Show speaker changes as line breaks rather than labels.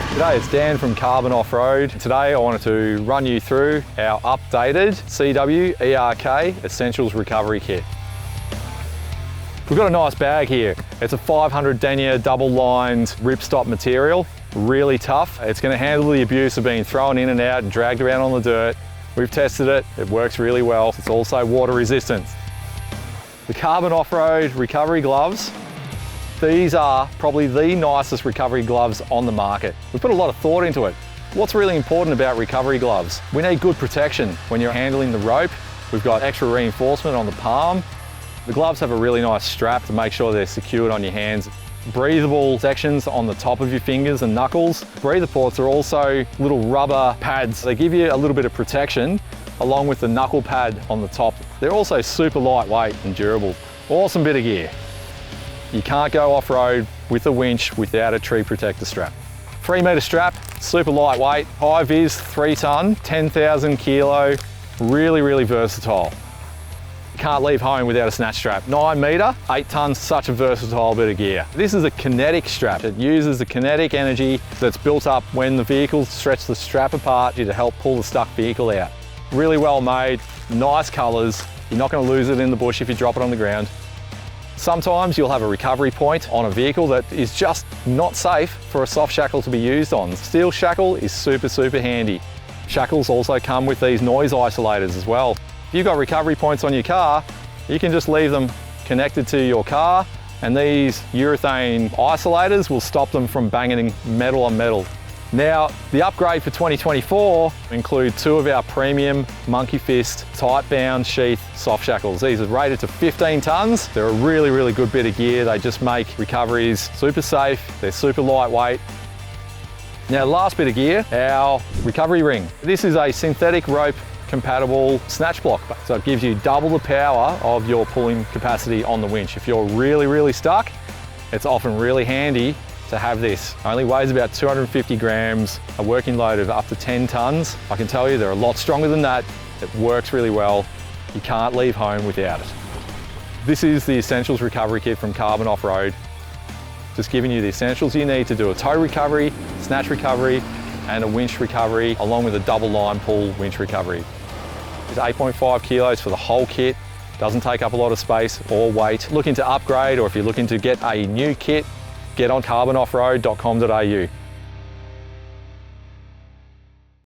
G'day, it's Dan from Carbon Off-Road. Today I wanted to run you through our updated CW ERK Essentials Recovery Kit. We've got a nice bag here. It's a 500 denier double-lined ripstop material, really tough. It's going to handle the abuse of being thrown in and out and dragged around on the dirt. We've tested it, it works really well. It's also water resistant. The Carbon Off-Road recovery gloves, these are probably the nicest recovery gloves on the market. We've put a lot of thought into it. What's really important about recovery gloves? We need good protection when you're handling the rope. We've got extra reinforcement on the palm. The gloves have a really nice strap to make sure they're secured on your hands. Breathable sections on the top of your fingers and knuckles. Breather ports are also little rubber pads. They give you a little bit of protection along with the knuckle pad on the top. They're also super lightweight and durable. Awesome bit of gear. You can't go off-road with a winch without a tree protector strap. 3 metre strap, super lightweight, high vis, 3 tonne, 10,000 kilo, really versatile. You can't leave home without a snatch strap. 9 metre, 8 tonnes, such a versatile bit of gear. This is a kinetic strap. It uses the kinetic energy that's built up when the vehicle stretches the strap apart to help pull the stuck vehicle out. Really well made, nice colours. You're not going to lose it in the bush if you drop it on the ground. Sometimes you'll have a recovery point on a vehicle that is just not safe for a soft shackle to be used on. Steel shackle is super handy. Shackles also come with these noise isolators as well. If you've got recovery points on your car, you can just leave them connected to your car, and these urethane isolators will stop them from banging metal on metal. Now, the upgrade for 2024 include 2 of our premium Monkey Fist tight bound sheath soft shackles. These are rated to 15 tonnes. They're a really good bit of gear. They just make recoveries super safe. They're super lightweight. Now, the last bit of gear, our recovery ring. This is a synthetic rope compatible snatch block, so it gives you double the power of your pulling capacity on the winch. If you're really stuck, it's often really handy to have this. Only weighs about 250 grams, a working load of up to 10 tonnes. I can tell you they're a lot stronger than that. It works really well. You can't leave home without it. This is the Essentials Recovery Kit from Carbon Off-Road. Just giving you the essentials you need to do a tow recovery, snatch recovery, and a winch recovery, along with a double line pull winch recovery. It's 8.5 kilos for the whole kit. Doesn't take up a lot of space or weight. Looking to upgrade, or if you're looking to get a new kit, get on carbonoffroad.com.au.